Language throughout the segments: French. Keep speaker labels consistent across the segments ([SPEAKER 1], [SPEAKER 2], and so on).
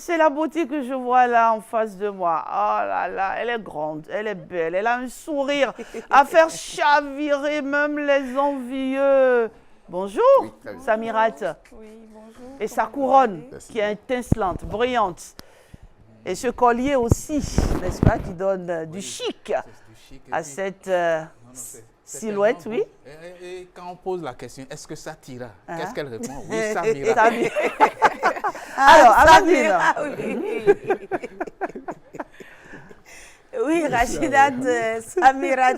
[SPEAKER 1] c'est la beauté que je vois là en face de moi. Oh là là, elle est grande, elle est belle, elle a un sourire à faire chavirer même les envieux. Bonjour,
[SPEAKER 2] Oui, très bien.
[SPEAKER 1] Samirat.
[SPEAKER 3] Oui, bonjour.
[SPEAKER 1] Et sa
[SPEAKER 3] Comment vous
[SPEAKER 1] couronne
[SPEAKER 3] allez?
[SPEAKER 2] Merci.
[SPEAKER 1] qui est étincelante, brillante. Et ce collier aussi, n'est-ce pas, qui donne du chic
[SPEAKER 2] C'est du chic. Et
[SPEAKER 1] à
[SPEAKER 2] puis,
[SPEAKER 1] cette
[SPEAKER 2] non, non, c'est
[SPEAKER 1] silhouette,
[SPEAKER 2] tellement
[SPEAKER 1] oui.
[SPEAKER 2] beau. Et quand on pose la question, est-ce que ça t'ira?
[SPEAKER 1] Hein?
[SPEAKER 2] Qu'est-ce qu'elle répond? Oui, ça m'ira.
[SPEAKER 1] Sami- Alors, Amandine.
[SPEAKER 4] Ah, oui. Oui, Rachidat Samirat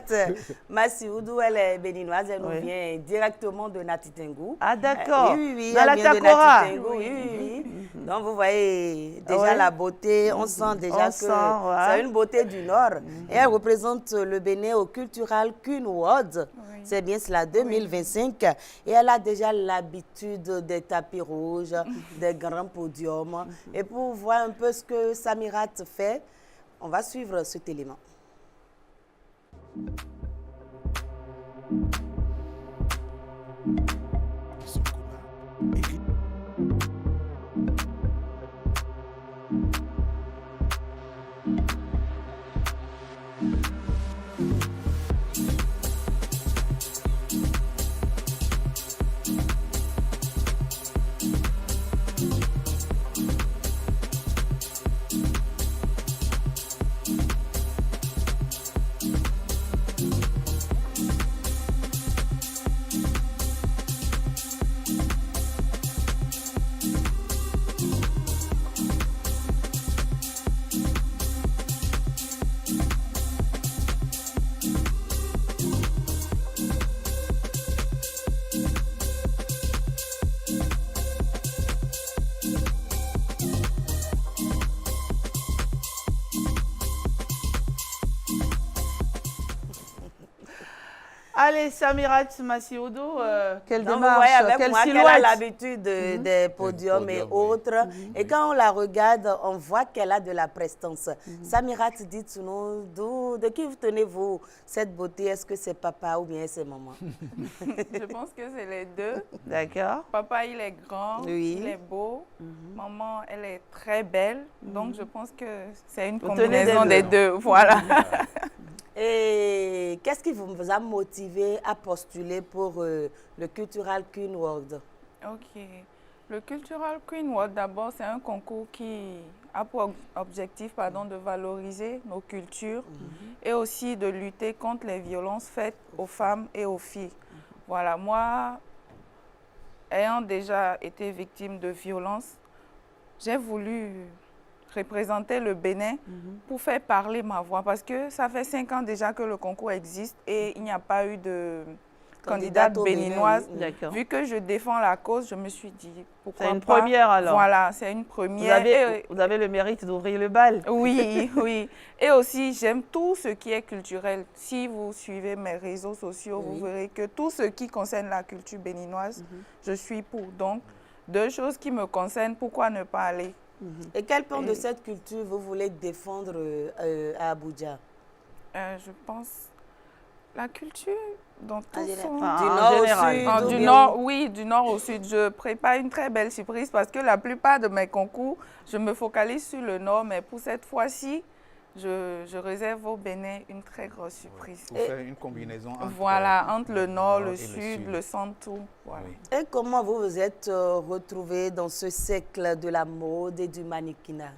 [SPEAKER 4] Massioudou, elle est béninoise, elle
[SPEAKER 1] Oui.
[SPEAKER 4] nous vient directement de Natitengou.
[SPEAKER 1] Ah, d'accord.
[SPEAKER 4] Oui, oui, oui,
[SPEAKER 1] Dans
[SPEAKER 4] elle
[SPEAKER 1] la
[SPEAKER 4] vient de
[SPEAKER 1] Takora.
[SPEAKER 4] Natitengou, oui, oui, oui. Donc, vous voyez déjà
[SPEAKER 1] Ouais.
[SPEAKER 4] la beauté, on sent déjà
[SPEAKER 1] On
[SPEAKER 4] que
[SPEAKER 1] sent, ouais.
[SPEAKER 4] c'est une beauté du Nord. Et elle représente le Bénin au Cultural Queen Awards.
[SPEAKER 3] Oui.
[SPEAKER 4] C'est bien cela, 2025. Et elle a déjà l'habitude des tapis rouges, des grands podiums. Et pour voir un peu ce que Samirat fait, on va suivre cet élément.
[SPEAKER 1] Allez, Samirat Massioudou, quelle
[SPEAKER 4] Donc, vous
[SPEAKER 1] démarche,
[SPEAKER 4] voyez avec
[SPEAKER 1] quelle
[SPEAKER 4] moi qu'elle a
[SPEAKER 1] silhouette.
[SPEAKER 4] l'habitude des podiums et
[SPEAKER 2] podiums, oui.
[SPEAKER 4] autres. Et quand on la regarde, on voit qu'elle a de la prestance. Samirat, dites-nous, de qui vous tenez-vous cette beauté? Est-ce que c'est papa ou bien c'est maman?
[SPEAKER 3] Je pense que c'est les deux.
[SPEAKER 1] D'accord.
[SPEAKER 3] Papa, il est grand,
[SPEAKER 4] Oui.
[SPEAKER 3] il est beau. Maman, elle est très belle. Donc, je pense que c'est une
[SPEAKER 1] Vous tenez
[SPEAKER 3] combinaison
[SPEAKER 1] des
[SPEAKER 3] des deux. Voilà.
[SPEAKER 4] Et qu'est-ce qui vous a motivé à postuler pour le Cultural Queen World?
[SPEAKER 3] OK. Le Cultural Queen World, d'abord, c'est un concours qui a pour objectif de valoriser nos cultures et aussi de lutter contre les violences faites aux femmes et aux filles. Voilà, moi, ayant déjà été victime de violences, j'ai voulu représenter le Bénin pour faire parler ma voix parce que ça fait 5 ans déjà que le concours existe et il n'y a pas eu de candidate
[SPEAKER 4] au Bénin,
[SPEAKER 3] béninoise.
[SPEAKER 4] oui.
[SPEAKER 1] D'accord.
[SPEAKER 3] Vu que je défends la cause, je me suis dit pourquoi
[SPEAKER 1] C'est une
[SPEAKER 3] pas.
[SPEAKER 1] première alors.
[SPEAKER 3] Voilà, c'est une
[SPEAKER 1] Vous
[SPEAKER 3] première.
[SPEAKER 1] vous avez le mérite d'ouvrir le bal.
[SPEAKER 3] Oui, oui. Et aussi, j'aime tout ce qui est culturel. Si vous suivez mes réseaux sociaux, vous verrez que tout ce qui concerne la culture béninoise, je suis pour. Donc, 2 choses qui me concernent, pourquoi ne pas aller?
[SPEAKER 4] Et quel pan de cette culture vous voulez défendre à Abuja?
[SPEAKER 3] Je pense la culture dans tout
[SPEAKER 4] Du
[SPEAKER 3] son...
[SPEAKER 4] nord au
[SPEAKER 1] général.
[SPEAKER 4] sud ou
[SPEAKER 3] Du
[SPEAKER 4] bien
[SPEAKER 3] nord, oui, du nord au sud. Je prépare une très belle surprise parce que la plupart de mes concours, je me focalise sur le nord, mais pour cette fois-ci, je réserve au Bénin une très grosse surprise.
[SPEAKER 2] Pour faire une combinaison entre,
[SPEAKER 3] Voilà, entre le nord, le
[SPEAKER 2] et
[SPEAKER 3] sud, le centre, tout. Voilà.
[SPEAKER 2] Oui.
[SPEAKER 4] Et comment vous vous êtes retrouvé dans ce siècle de la mode et du mannequinat?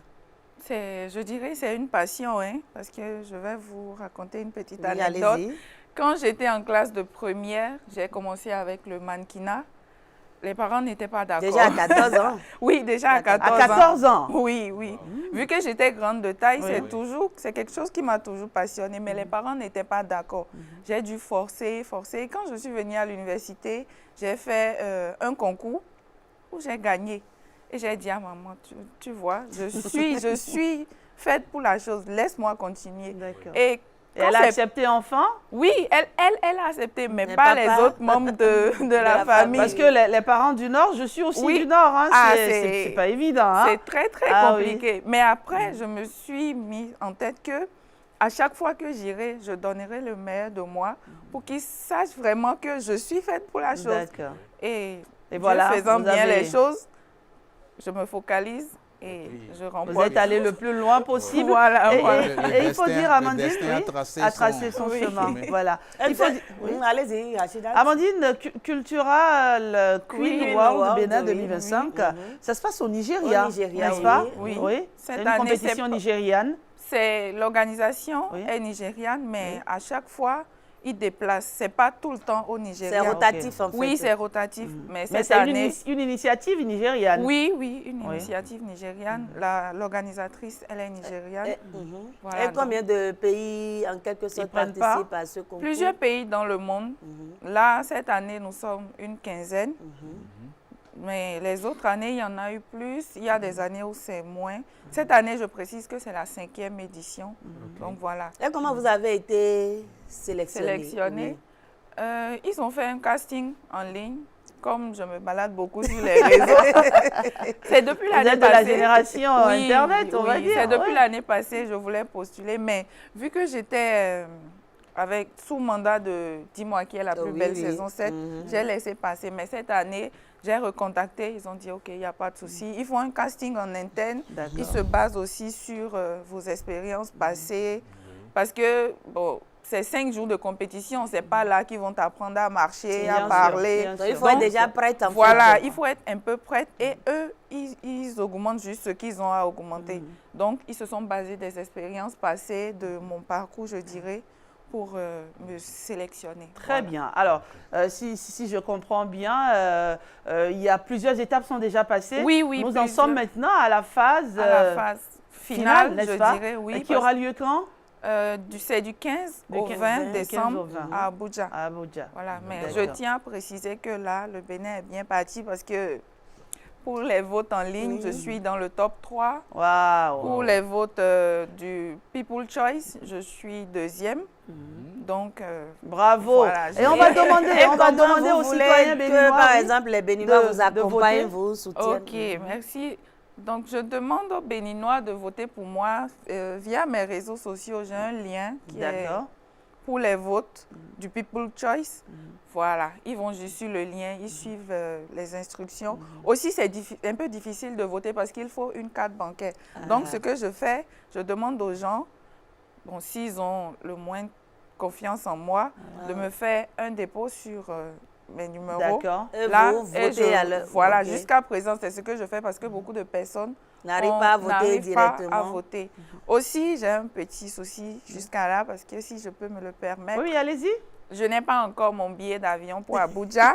[SPEAKER 3] Je dirais c'est une passion, hein, parce que je vais vous raconter une petite
[SPEAKER 4] Oui,
[SPEAKER 3] anecdote.
[SPEAKER 4] allez-y.
[SPEAKER 3] Quand j'étais en classe de première, j'ai commencé avec le mannequinat. Les parents n'étaient pas d'accord.
[SPEAKER 4] Déjà à 14 ans?
[SPEAKER 3] Oui, déjà à 14 ans.
[SPEAKER 1] À 14 ans.
[SPEAKER 3] Oui, oui. Vu que j'étais grande de taille,
[SPEAKER 1] Oui.
[SPEAKER 3] c'est quelque chose qui m'a toujours passionnée, mais les parents n'étaient pas d'accord. J'ai dû forcer, forcer. Et quand je suis venue à l'université, j'ai fait un concours où j'ai gagné. Et j'ai dit à maman, tu vois, je suis faite pour la chose, laisse-moi continuer.
[SPEAKER 1] D'accord.
[SPEAKER 3] Et quand
[SPEAKER 1] Elle a
[SPEAKER 3] c'est-
[SPEAKER 1] accepté enfant?
[SPEAKER 3] Oui, elle a accepté, mais
[SPEAKER 4] Mais
[SPEAKER 3] pas
[SPEAKER 4] papa?
[SPEAKER 3] les autres membres de la
[SPEAKER 4] la
[SPEAKER 3] famille.
[SPEAKER 1] Parce que les parents du Nord, je suis aussi
[SPEAKER 3] Oui.
[SPEAKER 1] du Nord. Hein.
[SPEAKER 3] Ah,
[SPEAKER 1] C'est pas évident. Hein.
[SPEAKER 3] C'est très, très
[SPEAKER 1] Ah,
[SPEAKER 3] compliqué. Mais après, je me suis mis en tête que à chaque fois que j'irai, je donnerai le meilleur de moi pour qu'ils sachent vraiment que je suis faite pour la chose.
[SPEAKER 1] D'accord.
[SPEAKER 3] Et
[SPEAKER 1] Et voilà,
[SPEAKER 3] faisant
[SPEAKER 1] vous
[SPEAKER 3] bien
[SPEAKER 1] avez-
[SPEAKER 3] les choses, je me focalise et
[SPEAKER 2] Oui.
[SPEAKER 3] je
[SPEAKER 1] Vous
[SPEAKER 3] remporte.
[SPEAKER 1] êtes allé le plus loin possible.
[SPEAKER 3] Voilà,
[SPEAKER 1] Et,
[SPEAKER 3] voilà.
[SPEAKER 1] et il faut dire, Amandine,
[SPEAKER 2] destin
[SPEAKER 1] oui,
[SPEAKER 2] a
[SPEAKER 1] a
[SPEAKER 2] tracé
[SPEAKER 1] son
[SPEAKER 2] son
[SPEAKER 1] chemin.
[SPEAKER 2] chemin.
[SPEAKER 1] Voilà. Il faut dire-
[SPEAKER 4] Allez-y, Rachida.
[SPEAKER 1] Amandine, Cultural Queen
[SPEAKER 3] Queen
[SPEAKER 1] World
[SPEAKER 4] World,
[SPEAKER 1] Bénin
[SPEAKER 4] oui,
[SPEAKER 1] 2025,
[SPEAKER 4] oui.
[SPEAKER 1] ça se passe au Nigeria,
[SPEAKER 4] Au Nigeria,
[SPEAKER 1] n'est-ce
[SPEAKER 4] oui.
[SPEAKER 1] pas?
[SPEAKER 3] Oui.
[SPEAKER 1] C'est
[SPEAKER 3] Cette
[SPEAKER 1] une
[SPEAKER 3] année,
[SPEAKER 1] compétition
[SPEAKER 3] c'est pas-
[SPEAKER 1] nigériane.
[SPEAKER 3] C'est l'organisation
[SPEAKER 1] Oui.
[SPEAKER 3] est nigériane, mais à chaque fois, ils déplacent. C'est pas tout le temps au
[SPEAKER 4] C'est
[SPEAKER 3] Nigeria.
[SPEAKER 4] rotatif en fait.
[SPEAKER 3] Oui, c'est rotatif. Mais
[SPEAKER 1] Mais
[SPEAKER 3] cette
[SPEAKER 1] c'est
[SPEAKER 3] année,
[SPEAKER 1] une initiative nigériane.
[SPEAKER 3] oui, une
[SPEAKER 1] Oui.
[SPEAKER 3] initiative nigériane. L'organisatrice, elle est nigériane.
[SPEAKER 4] Et combien de pays en quelque sorte
[SPEAKER 1] prennent
[SPEAKER 4] participent à ce concours?
[SPEAKER 3] Plusieurs pays dans le monde. Là, cette année, nous sommes une quinzaine. Mais les autres années, il y en a eu plus. Il y a des années où c'est moins. Cette année, je précise que c'est la 5e édition. Donc voilà.
[SPEAKER 4] Et comment vous avez été sélectionné?
[SPEAKER 3] Ils ont fait un casting en ligne. Comme je me balade beaucoup sur les réseaux. C'est depuis
[SPEAKER 1] Vous
[SPEAKER 3] l'année
[SPEAKER 1] êtes de la
[SPEAKER 3] passée.
[SPEAKER 1] génération Internet, on va
[SPEAKER 3] Oui,
[SPEAKER 1] dire.
[SPEAKER 3] c'est depuis
[SPEAKER 1] ouais.
[SPEAKER 3] l'année passée, je voulais postuler. Mais vu que j'étais sous mandat de Dis-moi qui est la plus
[SPEAKER 4] Oui,
[SPEAKER 3] belle
[SPEAKER 4] oui.
[SPEAKER 3] saison 7, j'ai laissé passer. Mais cette année, j'ai recontacté. Ils ont dit, OK, il n'y a pas de souci. Ils font un casting en interne.
[SPEAKER 1] D'accord.
[SPEAKER 3] Ils se basent aussi sur vos expériences passées. Parce que, bon, c'est 5 jours de compétition. Ce n'est pas là qu'ils vont t'apprendre à marcher,
[SPEAKER 1] Bien
[SPEAKER 3] à
[SPEAKER 1] sûr,
[SPEAKER 3] parler.
[SPEAKER 1] bien
[SPEAKER 4] Donc, il faut
[SPEAKER 1] Donc,
[SPEAKER 4] être déjà prête en
[SPEAKER 3] Voilà,
[SPEAKER 4] fait.
[SPEAKER 3] il faut être un peu prête. Et eux, ils augmentent juste ce qu'ils ont à augmenter. Donc, ils se sont basés des expériences passées, de mon parcours, je dirais, pour me sélectionner.
[SPEAKER 1] Très
[SPEAKER 3] Voilà.
[SPEAKER 1] bien. Alors, si je comprends bien, il y a plusieurs étapes sont déjà passées.
[SPEAKER 3] Oui, oui,
[SPEAKER 1] Nous en
[SPEAKER 3] plusieurs.
[SPEAKER 1] sommes maintenant à la phase,
[SPEAKER 3] À la phase finale,
[SPEAKER 1] n'est-ce
[SPEAKER 3] je
[SPEAKER 1] pas?
[SPEAKER 3] dirais, oui.
[SPEAKER 1] Et qui aura lieu quand?
[SPEAKER 3] C'est du 15
[SPEAKER 1] Du
[SPEAKER 3] au
[SPEAKER 1] 15
[SPEAKER 3] 20
[SPEAKER 1] au
[SPEAKER 3] décembre
[SPEAKER 1] 20.
[SPEAKER 3] à Abuja.
[SPEAKER 1] À Abuja.
[SPEAKER 3] Voilà, mais
[SPEAKER 1] D'accord.
[SPEAKER 3] je tiens à préciser que là, le Bénin est bien parti parce que pour les votes en ligne, je suis dans le top 3.
[SPEAKER 1] Waouh!
[SPEAKER 3] Pour les votes du People Choice, je suis 2e. Donc,
[SPEAKER 1] Bravo!
[SPEAKER 3] voilà,
[SPEAKER 1] Et on va
[SPEAKER 3] j'ai-
[SPEAKER 1] demander, on va demander aux citoyens béninois.
[SPEAKER 4] que, par
[SPEAKER 1] oui,
[SPEAKER 4] exemple, les Béninois
[SPEAKER 1] de-
[SPEAKER 4] vous
[SPEAKER 1] de
[SPEAKER 4] accompagnent,
[SPEAKER 1] voter.
[SPEAKER 4] vous soutiennent.
[SPEAKER 3] OK, merci. Donc, je demande aux Béninois de voter pour moi via mes réseaux sociaux. J'ai un lien qui est
[SPEAKER 1] D'accord.
[SPEAKER 3] pour les votes du People Choice. Voilà, ils vont juste sur le lien, ils suivent les instructions. Aussi, c'est un peu difficile de voter parce qu'il faut une carte bancaire. Donc, ce que je fais, je demande aux gens, bon, s'ils ont le moins confiance en moi, de me faire un dépôt sur mes numéros.
[SPEAKER 1] D'accord.
[SPEAKER 4] Et
[SPEAKER 3] Là,
[SPEAKER 4] vous
[SPEAKER 3] et
[SPEAKER 4] votez à l'heure.
[SPEAKER 3] voilà,
[SPEAKER 4] Ok.
[SPEAKER 3] jusqu'à présent, c'est ce que je fais parce que beaucoup de personnes
[SPEAKER 4] N'arrive pas à voter
[SPEAKER 3] n'arrivent pas
[SPEAKER 4] directement.
[SPEAKER 3] à voter. Aussi, j'ai un petit souci jusqu'à là parce que si je peux me le permettre,
[SPEAKER 1] Oui, allez-y.
[SPEAKER 3] je n'ai pas encore mon billet d'avion pour Abuja.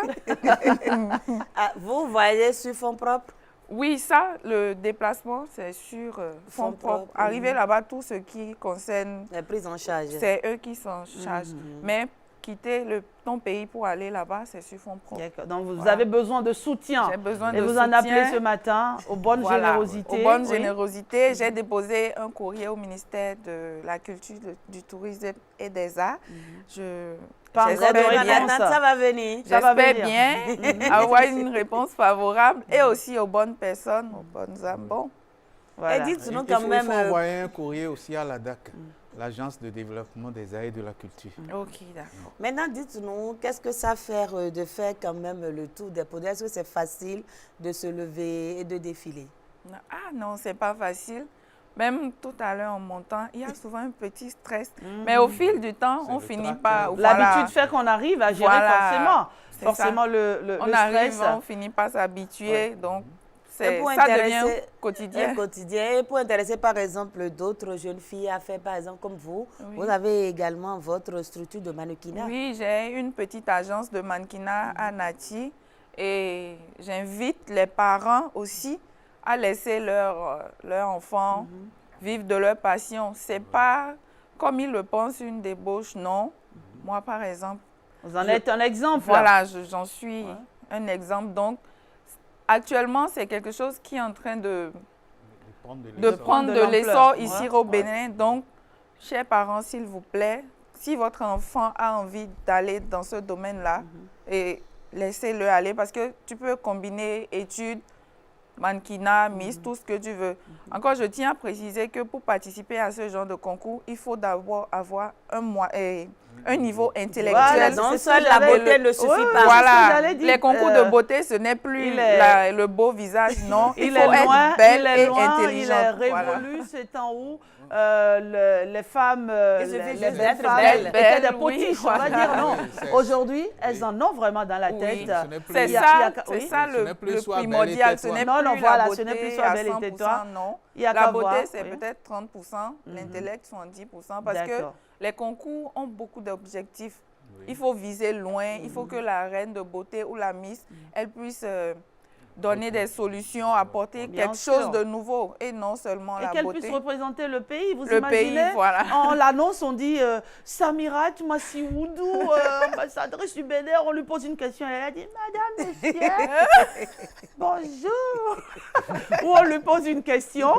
[SPEAKER 4] Ah, vous voyagez sur fonds propres?
[SPEAKER 3] Oui, ça, le déplacement, c'est sur fonds
[SPEAKER 4] Fonds
[SPEAKER 3] propres.
[SPEAKER 4] propres,
[SPEAKER 3] Arriver là-bas, tout ce qui concerne,
[SPEAKER 4] La prise en charge.
[SPEAKER 3] c'est eux qui s'en chargent. Mais quitter ton pays pour aller là-bas, c'est sur fonds propres.
[SPEAKER 1] D'accord. Donc, vous
[SPEAKER 3] Voilà.
[SPEAKER 1] avez besoin de soutien.
[SPEAKER 3] J'ai besoin
[SPEAKER 1] Et
[SPEAKER 3] de
[SPEAKER 1] vous en
[SPEAKER 3] soutien.
[SPEAKER 1] appelez ce matin aux bonnes
[SPEAKER 3] Voilà,
[SPEAKER 1] générosités.
[SPEAKER 3] aux bonnes
[SPEAKER 1] Oui.
[SPEAKER 3] générosités. J'ai déposé un courrier au ministère de la Culture, du Tourisme et des Arts.
[SPEAKER 1] Pas
[SPEAKER 4] Vous
[SPEAKER 1] encore
[SPEAKER 4] êtes
[SPEAKER 1] de
[SPEAKER 4] en
[SPEAKER 1] réponse.
[SPEAKER 4] attente, ça va venir.
[SPEAKER 1] Ça va
[SPEAKER 3] J'espère
[SPEAKER 1] venir.
[SPEAKER 3] bien avoir une réponse favorable et aussi aux bonnes personnes, aux bonnes âmes. Bon,
[SPEAKER 1] Voilà.
[SPEAKER 4] Et dites-nous
[SPEAKER 2] Il
[SPEAKER 4] quand
[SPEAKER 2] faut,
[SPEAKER 4] même.
[SPEAKER 2] il faut envoyer un courrier aussi à la DAC, l'Agence de développement des arts et de la culture.
[SPEAKER 3] ok, d'accord.
[SPEAKER 4] Maintenant, dites-nous, qu'est-ce que ça fait de faire quand même le tour des podiums? Est-ce que c'est facile de se lever et de défiler?
[SPEAKER 3] Ah non, c'est pas facile. Même tout à l'heure en montant, il y a souvent un petit stress. Mais au fil du temps,
[SPEAKER 2] C'est
[SPEAKER 3] on
[SPEAKER 2] le
[SPEAKER 3] finit
[SPEAKER 2] trac,
[SPEAKER 3] par...
[SPEAKER 1] L'habitude fait qu'on arrive à gérer
[SPEAKER 3] Voilà.
[SPEAKER 1] forcément.
[SPEAKER 3] C'est
[SPEAKER 1] Forcément,
[SPEAKER 3] ça.
[SPEAKER 1] le
[SPEAKER 3] On arrive,
[SPEAKER 1] stress.
[SPEAKER 3] on finit par s'habituer. Donc,
[SPEAKER 4] Et pour
[SPEAKER 3] ça devient
[SPEAKER 4] intéresser-
[SPEAKER 3] quotidien.
[SPEAKER 4] Et quotidien. Et pour intéresser, par exemple, d'autres jeunes filles à faire, par exemple, comme vous,
[SPEAKER 3] Oui.
[SPEAKER 4] vous avez également votre structure de mannequinat.
[SPEAKER 3] Oui, j'ai une petite agence de mannequinat à Nati et j'invite les parents aussi à laisser leur enfant vivre de leur passion. C'est pas, comme ils le pensent, une débauche, non. Moi, par exemple,
[SPEAKER 1] Vous en êtes un exemple.
[SPEAKER 3] voilà, j'en suis un exemple. Donc, actuellement, c'est quelque chose qui est en train de prendre de
[SPEAKER 1] l'ampleur.
[SPEAKER 3] l'essor ici
[SPEAKER 1] Ouais,
[SPEAKER 3] au Bénin. Donc, chers parents, s'il vous plaît, si votre enfant a envie d'aller dans ce domaine-là, et laissez-le aller parce que tu peux combiner études, mannequinat, Miss, tout ce que tu veux. Encore, je tiens à préciser que pour participer à ce genre de concours, il faut d'abord avoir un niveau
[SPEAKER 1] Voilà,
[SPEAKER 3] intellectuel.
[SPEAKER 1] c'est
[SPEAKER 4] Donc,
[SPEAKER 1] ce
[SPEAKER 4] seule
[SPEAKER 1] que
[SPEAKER 4] la
[SPEAKER 1] j'allais-
[SPEAKER 4] beauté ne suffit
[SPEAKER 1] Ouais,
[SPEAKER 4] pas.
[SPEAKER 1] c'est ce que
[SPEAKER 3] Voilà,
[SPEAKER 1] j'allais dire.
[SPEAKER 3] les concours de beauté, ce n'est plus
[SPEAKER 1] il est-
[SPEAKER 3] le beau visage, non. Il
[SPEAKER 1] Il
[SPEAKER 3] faut
[SPEAKER 1] est loin,
[SPEAKER 3] être belle
[SPEAKER 1] il est
[SPEAKER 3] et
[SPEAKER 1] loin, il
[SPEAKER 3] intelligente.
[SPEAKER 1] est
[SPEAKER 3] Voilà.
[SPEAKER 1] révolu, c'est en où les femmes,
[SPEAKER 4] Il suffit
[SPEAKER 1] les
[SPEAKER 4] juste
[SPEAKER 1] belles
[SPEAKER 4] d'être
[SPEAKER 1] femmes
[SPEAKER 4] belle.
[SPEAKER 1] étaient des
[SPEAKER 3] Belle, oui,
[SPEAKER 1] potiches, on va
[SPEAKER 3] voilà.
[SPEAKER 1] dire, non.
[SPEAKER 2] Oui, c'est-
[SPEAKER 1] Aujourd'hui, elles en ont vraiment dans la
[SPEAKER 3] Oui.
[SPEAKER 1] tête.
[SPEAKER 2] Ce n'est plus-
[SPEAKER 3] C'est
[SPEAKER 1] Il y a-
[SPEAKER 3] ça,
[SPEAKER 1] il y a-
[SPEAKER 3] c'est
[SPEAKER 1] oui.
[SPEAKER 3] ça
[SPEAKER 2] Ce n'est plus
[SPEAKER 3] le
[SPEAKER 2] sois belle et
[SPEAKER 3] primordial. Ce
[SPEAKER 2] tais-toi.
[SPEAKER 3] n'est
[SPEAKER 1] Non,
[SPEAKER 3] plus
[SPEAKER 1] non,
[SPEAKER 3] la
[SPEAKER 1] voilà, ce
[SPEAKER 3] beauté
[SPEAKER 1] n'est plus sois
[SPEAKER 3] à
[SPEAKER 1] belle et
[SPEAKER 3] 100%,
[SPEAKER 1] tais-toi.
[SPEAKER 3] non.
[SPEAKER 1] Il y a
[SPEAKER 3] La
[SPEAKER 1] qu'à
[SPEAKER 3] beauté,
[SPEAKER 1] voir,
[SPEAKER 3] c'est
[SPEAKER 1] oui.
[SPEAKER 3] peut-être 30%, l'intellect 70%, parce que
[SPEAKER 1] D'accord.
[SPEAKER 3] les concours ont beaucoup d'objectifs.
[SPEAKER 2] Oui.
[SPEAKER 3] Il faut viser loin, il faut que la reine de beauté ou la Miss, elle puisse donner des solutions, apporter
[SPEAKER 1] Bien
[SPEAKER 3] quelque
[SPEAKER 1] sûr.
[SPEAKER 3] chose de nouveau et non seulement
[SPEAKER 1] Et
[SPEAKER 3] la
[SPEAKER 1] qu'elle
[SPEAKER 3] beauté.
[SPEAKER 1] puisse représenter le pays, vous
[SPEAKER 3] Le pays,
[SPEAKER 1] imaginez?
[SPEAKER 3] voilà.
[SPEAKER 1] En l'annonce, on dit Samirat Masioudou, ambassadrice du Bénin, on lui pose une question, elle a dit Madame, Monsieur, bonjour. Ou on lui pose une question,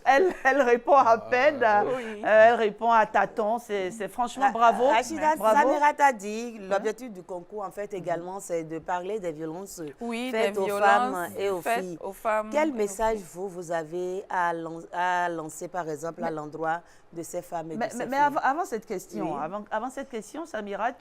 [SPEAKER 1] elle répond à peine,
[SPEAKER 3] Oui.
[SPEAKER 1] elle répond à tâtons, c'est franchement bravo.
[SPEAKER 4] Rachida,
[SPEAKER 1] bravo.
[SPEAKER 4] Samirat a dit, l'objectif du concours, en fait, également, c'est de parler des violences
[SPEAKER 3] Oui,
[SPEAKER 4] faites
[SPEAKER 3] des
[SPEAKER 4] aux
[SPEAKER 3] violences
[SPEAKER 4] femmes et aux
[SPEAKER 3] faites
[SPEAKER 4] filles.
[SPEAKER 3] aux femmes
[SPEAKER 4] Quel
[SPEAKER 3] et aux
[SPEAKER 4] message vous avez à lancer, par exemple, à l'endroit de ces femmes et de ces
[SPEAKER 1] Mais
[SPEAKER 4] filles?
[SPEAKER 1] avant cette question,
[SPEAKER 4] Oui.
[SPEAKER 1] avant cette question, Samirat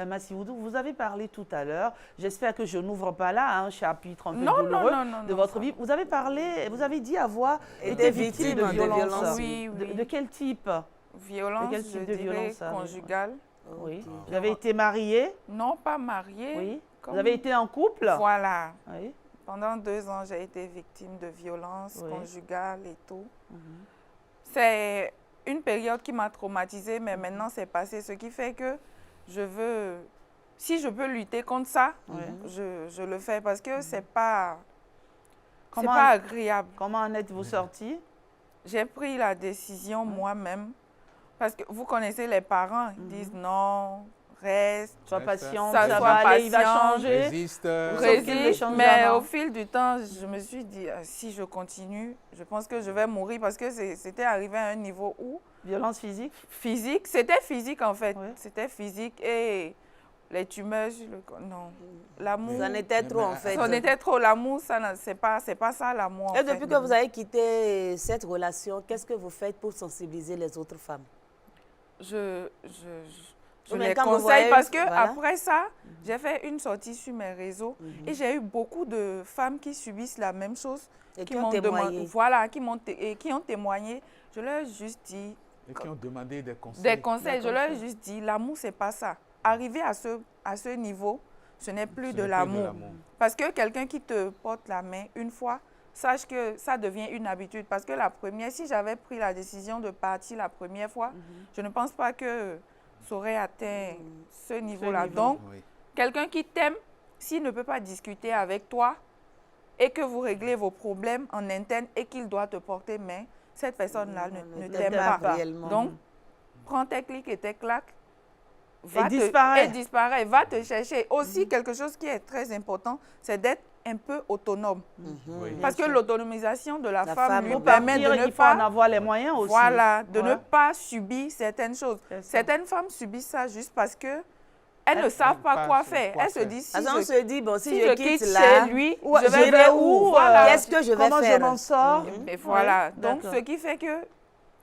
[SPEAKER 1] Masioudou, vous avez parlé tout à l'heure, j'espère que je n'ouvre pas là un chapitre un peu
[SPEAKER 3] Non, non,
[SPEAKER 1] douloureux
[SPEAKER 3] non, non,
[SPEAKER 1] de
[SPEAKER 3] non,
[SPEAKER 1] votre
[SPEAKER 3] ça
[SPEAKER 1] vie. Vous avez parlé, vous avez dit avoir
[SPEAKER 4] Et
[SPEAKER 1] été
[SPEAKER 4] des
[SPEAKER 1] victime de
[SPEAKER 4] victimes de
[SPEAKER 1] violences.
[SPEAKER 4] violences.
[SPEAKER 3] Oui, oui.
[SPEAKER 1] De quel type?
[SPEAKER 3] Violence,
[SPEAKER 1] De quel
[SPEAKER 3] je
[SPEAKER 1] type de
[SPEAKER 3] dirais
[SPEAKER 1] violence, ça,
[SPEAKER 3] conjugale.
[SPEAKER 1] Oui.
[SPEAKER 4] Ok.
[SPEAKER 1] Vous avez été mariée?
[SPEAKER 3] Non, pas mariée.
[SPEAKER 1] Oui.
[SPEAKER 3] Comme-
[SPEAKER 1] Vous avez été en couple?
[SPEAKER 3] Voilà.
[SPEAKER 1] Oui.
[SPEAKER 3] Pendant 2 ans, j'ai été victime de violences
[SPEAKER 1] Oui.
[SPEAKER 3] conjugales et tout. C'est une période qui m'a traumatisée, mais maintenant c'est passé. Ce qui fait que je veux, si je peux lutter contre ça,
[SPEAKER 1] Oui.
[SPEAKER 3] je le fais parce que c'est pas
[SPEAKER 1] Comment-
[SPEAKER 3] agréable.
[SPEAKER 1] Comment en êtes-vous sortie?
[SPEAKER 3] J'ai pris la décision moi-même parce que vous connaissez les parents, ils disent non, reste.
[SPEAKER 1] Sois
[SPEAKER 2] Reste.
[SPEAKER 1] patiente,
[SPEAKER 3] Ça
[SPEAKER 1] ça
[SPEAKER 3] soit
[SPEAKER 1] va aller, il va
[SPEAKER 3] patient.
[SPEAKER 1] changer.
[SPEAKER 2] Résiste.
[SPEAKER 1] Sauf qu'il ne
[SPEAKER 3] Résiste,
[SPEAKER 1] change
[SPEAKER 3] mais
[SPEAKER 1] jamais.
[SPEAKER 3] au fil du temps, je me suis dit, si je continue, je pense que je vais mourir parce que c'était arrivé à un niveau où
[SPEAKER 1] Violence physique?
[SPEAKER 3] physique, c'était physique en fait,
[SPEAKER 1] Oui.
[SPEAKER 3] c'était physique et les tumeurs, non, l'amour,
[SPEAKER 4] Vous en était trop, en
[SPEAKER 2] Mais-
[SPEAKER 4] fait.
[SPEAKER 3] ça en était trop, l'amour, c'est pas ça l'amour en
[SPEAKER 4] Et
[SPEAKER 3] fait.
[SPEAKER 4] depuis que vous avez quitté cette relation, qu'est-ce que vous faites pour sensibiliser les autres femmes?
[SPEAKER 3] Je
[SPEAKER 4] Oui, mais
[SPEAKER 3] les
[SPEAKER 4] quand vous
[SPEAKER 3] conseille
[SPEAKER 4] voyez-
[SPEAKER 3] parce que
[SPEAKER 4] voilà.
[SPEAKER 3] après ça, j'ai fait une sortie sur mes réseaux et j'ai eu beaucoup de femmes qui subissent la même chose,
[SPEAKER 4] Et qui ont témoigné.
[SPEAKER 3] voilà, qui ont témoigné. Je leur ai juste dit
[SPEAKER 2] Et qui ont demandé des conseils.
[SPEAKER 3] des conseils. Je leur ai juste dit, l'amour, c'est pas ça. Arriver à ce niveau, ce n'est plus
[SPEAKER 2] Ce
[SPEAKER 3] de
[SPEAKER 2] n'est
[SPEAKER 3] l'amour. Parce que quelqu'un qui te porte la main une fois, sache que ça devient une habitude. Parce que la première, si j'avais pris la décision de partir la première fois, je ne pense pas que ça aurait atteint ce niveau-là.
[SPEAKER 1] niveau.
[SPEAKER 3] Donc,
[SPEAKER 2] Oui.
[SPEAKER 3] quelqu'un qui t'aime, s'il ne peut pas discuter avec toi et que vous réglez vos problèmes en interne et qu'il doit te porter main, cette personne-là ne t'aime pas.
[SPEAKER 4] réellement.
[SPEAKER 3] Donc, prends tes clics et tes claques.
[SPEAKER 1] disparaît.
[SPEAKER 3] Et disparaît. Va te chercher. Aussi, quelque chose qui est très important, c'est d'être un peu autonome.
[SPEAKER 2] Oui.
[SPEAKER 3] Parce que l'autonomisation de la
[SPEAKER 4] La
[SPEAKER 3] femme
[SPEAKER 4] femme,
[SPEAKER 3] lui
[SPEAKER 4] pour
[SPEAKER 3] permet de
[SPEAKER 1] Partir,
[SPEAKER 3] ne
[SPEAKER 1] il faut en
[SPEAKER 3] pas...
[SPEAKER 1] avoir les moyens aussi.
[SPEAKER 3] Voilà, de
[SPEAKER 1] Ouais.
[SPEAKER 3] ne pas subir certaines choses.
[SPEAKER 1] C'est ça.
[SPEAKER 3] Certaines femmes subissent ça juste parce que elles ne savent pas
[SPEAKER 2] pas
[SPEAKER 3] quoi
[SPEAKER 2] sur
[SPEAKER 3] faire.
[SPEAKER 2] quoi
[SPEAKER 3] Elles se
[SPEAKER 2] faire.
[SPEAKER 3] disent, si
[SPEAKER 4] Parce qu'on
[SPEAKER 3] je
[SPEAKER 4] se dit, bon, si,
[SPEAKER 3] si
[SPEAKER 4] je
[SPEAKER 3] je
[SPEAKER 4] quitte
[SPEAKER 3] quitte
[SPEAKER 4] là,
[SPEAKER 3] chez lui,
[SPEAKER 1] Ou
[SPEAKER 3] je vais
[SPEAKER 4] j'irai
[SPEAKER 3] vers
[SPEAKER 4] où?
[SPEAKER 3] Voilà.
[SPEAKER 4] Qu'est-ce que je vais
[SPEAKER 1] Comment
[SPEAKER 4] faire?
[SPEAKER 1] je m'en sors?
[SPEAKER 3] Et voilà.
[SPEAKER 1] Ouais,
[SPEAKER 3] Donc,
[SPEAKER 1] d'accord.
[SPEAKER 3] ce qui fait que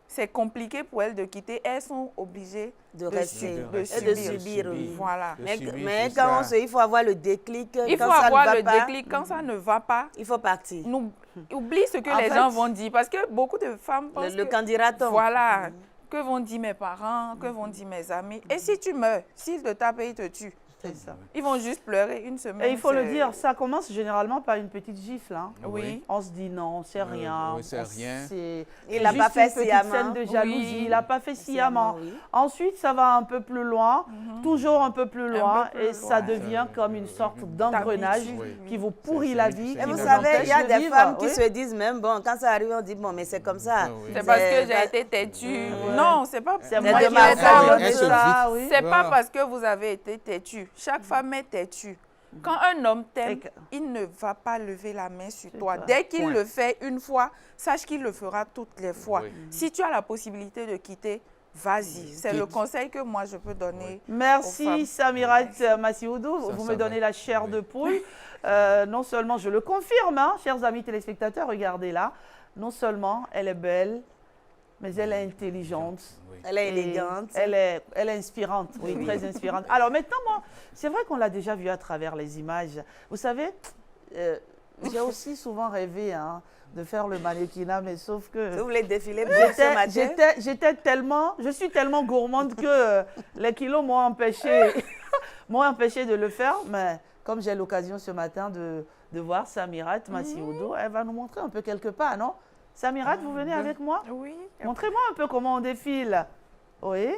[SPEAKER 3] c'est compliqué pour elles de quitter. Elles sont obligées
[SPEAKER 4] De rester
[SPEAKER 3] de
[SPEAKER 4] et de
[SPEAKER 3] subir.
[SPEAKER 4] subir. Oui.
[SPEAKER 3] Voilà.
[SPEAKER 2] De
[SPEAKER 4] Mais,
[SPEAKER 2] subir
[SPEAKER 4] mais
[SPEAKER 2] jusqu'à-
[SPEAKER 4] quand il faut avoir le déclic,
[SPEAKER 3] Il
[SPEAKER 4] quand
[SPEAKER 3] faut
[SPEAKER 4] ça ne
[SPEAKER 3] avoir
[SPEAKER 4] va
[SPEAKER 3] le
[SPEAKER 4] pas,
[SPEAKER 3] déclic. Quand ça ne va pas,
[SPEAKER 4] il faut partir.
[SPEAKER 3] oublie ce que
[SPEAKER 1] En
[SPEAKER 3] les
[SPEAKER 1] fait,
[SPEAKER 3] gens vont dire. Parce que beaucoup de femmes pensent
[SPEAKER 4] Le
[SPEAKER 3] que...
[SPEAKER 4] candidaton.
[SPEAKER 3] Voilà. Que vont dire mes parents, que vont dire mes amis. Et si tu meurs, s'ils te tapent et ils te tuent,
[SPEAKER 1] C'est ça.
[SPEAKER 3] ils vont juste pleurer une semaine.
[SPEAKER 1] Et il faut le
[SPEAKER 3] c'est-
[SPEAKER 1] dire, ça commence généralement par une petite gifle. Hein.
[SPEAKER 3] Oui.
[SPEAKER 1] On se dit non, c'est rien.
[SPEAKER 2] oui, c'est rien.
[SPEAKER 4] Il n'a pas fait sciemment.
[SPEAKER 1] scène de jalousie,
[SPEAKER 3] Oui.
[SPEAKER 1] il n'a pas fait sciemment.
[SPEAKER 4] Oui.
[SPEAKER 1] Ensuite, ça va un peu plus loin, toujours un peu plus loin,
[SPEAKER 3] peu plus
[SPEAKER 1] et ça
[SPEAKER 3] loin.
[SPEAKER 1] devient comme une sorte d'engrenage
[SPEAKER 3] D'habitude,
[SPEAKER 1] qui vous
[SPEAKER 2] C'est-
[SPEAKER 1] pourrit
[SPEAKER 2] c'est-
[SPEAKER 1] la
[SPEAKER 2] c'est-
[SPEAKER 1] vie.
[SPEAKER 2] Et
[SPEAKER 4] Et
[SPEAKER 1] qui
[SPEAKER 4] vous
[SPEAKER 1] vous
[SPEAKER 4] savez, il y a
[SPEAKER 1] empêche de
[SPEAKER 4] des
[SPEAKER 1] vivre.
[SPEAKER 4] femmes qui
[SPEAKER 1] Oui.
[SPEAKER 4] se disent même, bon, quand ça arrive, on dit, bon, mais c'est comme ça.
[SPEAKER 2] oui.
[SPEAKER 3] C'est parce que
[SPEAKER 4] C'est-
[SPEAKER 3] j'ai été têtue.
[SPEAKER 1] Ouais.
[SPEAKER 3] Non, c'est pas...
[SPEAKER 1] C'est
[SPEAKER 4] Mais
[SPEAKER 1] moi
[SPEAKER 4] de
[SPEAKER 1] qui
[SPEAKER 4] ma
[SPEAKER 1] ai
[SPEAKER 4] faute,
[SPEAKER 1] donné
[SPEAKER 2] elle se
[SPEAKER 1] ça,
[SPEAKER 2] vide.
[SPEAKER 1] oui.
[SPEAKER 3] C'est pas
[SPEAKER 2] Voilà.
[SPEAKER 3] parce que vous avez été têtu. Chaque femme est têtue. Quand un homme
[SPEAKER 1] Et
[SPEAKER 3] t'aime,
[SPEAKER 1] que-
[SPEAKER 3] il ne va pas lever la main sur toi.
[SPEAKER 1] ça.
[SPEAKER 3] Dès qu'il
[SPEAKER 2] Point.
[SPEAKER 3] le fait une fois, sache qu'il le fera toutes les fois.
[SPEAKER 2] Oui.
[SPEAKER 3] Si tu as la possibilité de quitter, vas-y. C'est le
[SPEAKER 2] Quitte.
[SPEAKER 3] conseil que moi je peux donner. aux
[SPEAKER 1] Merci
[SPEAKER 3] femmes.
[SPEAKER 1] Samirat Masioudou,
[SPEAKER 2] Ça,
[SPEAKER 1] vous
[SPEAKER 2] ça
[SPEAKER 1] me donnez
[SPEAKER 2] va.
[SPEAKER 1] la chair
[SPEAKER 2] Oui.
[SPEAKER 1] de poule. Non seulement je le confirme, hein, chers amis téléspectateurs, regardez là, non seulement elle est belle, mais elle est intelligente.
[SPEAKER 2] Oui.
[SPEAKER 4] Elle est
[SPEAKER 1] Et
[SPEAKER 4] élégante.
[SPEAKER 1] Elle est inspirante, oui, très inspirante. Alors maintenant, moi, c'est vrai qu'on l'a déjà vu à travers les images. Vous savez, j'ai aussi souvent rêvé de faire le mannequinat, mais sauf que
[SPEAKER 4] Vous voulez défiler ce matin?
[SPEAKER 1] je suis tellement gourmande que les kilos m'ont empêché, de le faire. Mais comme j'ai l'occasion ce matin de voir Samirat Massioudou, elle va nous montrer un peu quelques pas, non? Samirat, vous venez avec moi?
[SPEAKER 3] Oui.
[SPEAKER 1] Montrez-moi un peu comment on défile. Oui.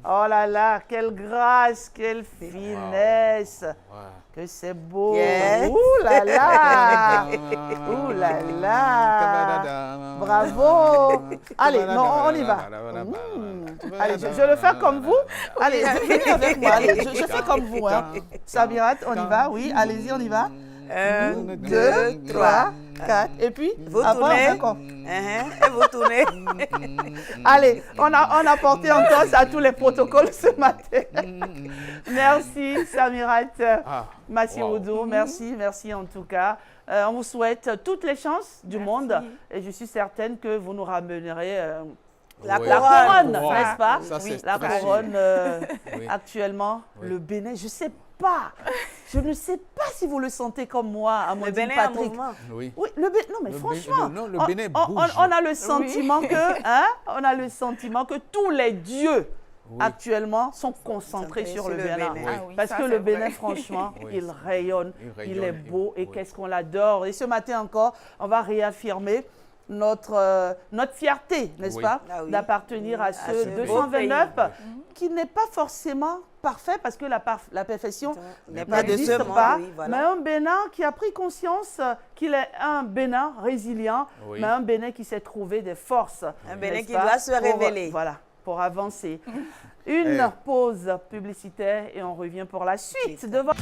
[SPEAKER 1] Oh là là, quelle grâce, quelle finesse.
[SPEAKER 2] Wow.
[SPEAKER 1] Que c'est beau.
[SPEAKER 4] Yes.
[SPEAKER 1] Ouh là là. Ouh là là. Bravo. Allez, non, on y va. Allez, je vais le faire comme vous. Allez, venez avec moi. Allez, je fais comme vous. Samirat, on y va. Oui, allez-y, on y va.
[SPEAKER 4] 1,
[SPEAKER 1] 2,
[SPEAKER 4] 2,
[SPEAKER 1] 3, 4. Et puis,
[SPEAKER 4] Vous
[SPEAKER 1] après,
[SPEAKER 4] tournez.
[SPEAKER 1] on fait comme-
[SPEAKER 4] Et vous tournez.
[SPEAKER 1] Allez, on a porté en toast à tous les protocoles ce matin. Merci, Samirat Massioudou. Merci en tout cas. On vous souhaite toutes les chances du monde et je suis certaine que vous nous ramènerez
[SPEAKER 4] La
[SPEAKER 2] Oui.
[SPEAKER 1] couronne,
[SPEAKER 2] Couronne.
[SPEAKER 1] n'est-ce pas?
[SPEAKER 2] Ça, c'est
[SPEAKER 1] La
[SPEAKER 2] très
[SPEAKER 1] couronne
[SPEAKER 2] Oui.
[SPEAKER 1] actuellement,
[SPEAKER 2] Oui.
[SPEAKER 1] le Bénin, je sais pas. Je ne sais pas si vous le sentez comme moi,
[SPEAKER 4] Le
[SPEAKER 1] Amandine
[SPEAKER 4] Bénin en
[SPEAKER 1] Patrick.
[SPEAKER 4] mouvement.
[SPEAKER 2] Oui.
[SPEAKER 1] Oui, le Bénin, non mais
[SPEAKER 2] Le
[SPEAKER 1] franchement,
[SPEAKER 2] Bé- non, le
[SPEAKER 1] on-
[SPEAKER 2] Bénin
[SPEAKER 1] on,
[SPEAKER 2] bouge.
[SPEAKER 1] on a le sentiment on a le sentiment que tous les dieux
[SPEAKER 2] Oui.
[SPEAKER 1] actuellement sont concentrés
[SPEAKER 4] Concentrés
[SPEAKER 1] sur
[SPEAKER 4] sur
[SPEAKER 1] le
[SPEAKER 4] le
[SPEAKER 1] Bénin.
[SPEAKER 4] Bénin.
[SPEAKER 3] Ah oui,
[SPEAKER 1] Parce
[SPEAKER 3] ça,
[SPEAKER 1] que
[SPEAKER 3] c'est
[SPEAKER 1] le
[SPEAKER 3] vrai.
[SPEAKER 1] Bénin, franchement,
[SPEAKER 2] Oui.
[SPEAKER 1] il rayonne,
[SPEAKER 2] Il
[SPEAKER 1] il est
[SPEAKER 2] rayonne,
[SPEAKER 1] beau et
[SPEAKER 2] oui.
[SPEAKER 1] qu'est-ce qu'on l'adore. Et ce matin encore, on va réaffirmer notre fierté, n'est-ce
[SPEAKER 2] Oui.
[SPEAKER 1] pas,
[SPEAKER 4] Ah oui.
[SPEAKER 1] d'appartenir à ce
[SPEAKER 4] ce beau
[SPEAKER 1] 229
[SPEAKER 4] pays.
[SPEAKER 1] qui n'est pas forcément parfait parce que la perfection
[SPEAKER 4] N'est pas de ce
[SPEAKER 1] n'existe
[SPEAKER 4] monde,
[SPEAKER 1] pas,
[SPEAKER 4] oui,
[SPEAKER 1] mais
[SPEAKER 4] voilà.
[SPEAKER 1] un Bénin qui a pris conscience qu'il est un Bénin résilient,
[SPEAKER 2] Oui.
[SPEAKER 1] mais un Bénin qui sait trouver des forces.
[SPEAKER 4] Un Bénin
[SPEAKER 1] n'est-ce
[SPEAKER 4] qui
[SPEAKER 1] pas,
[SPEAKER 4] doit se révéler.
[SPEAKER 1] Voilà, pour avancer. Une pause publicitaire et on revient pour la suite de votre...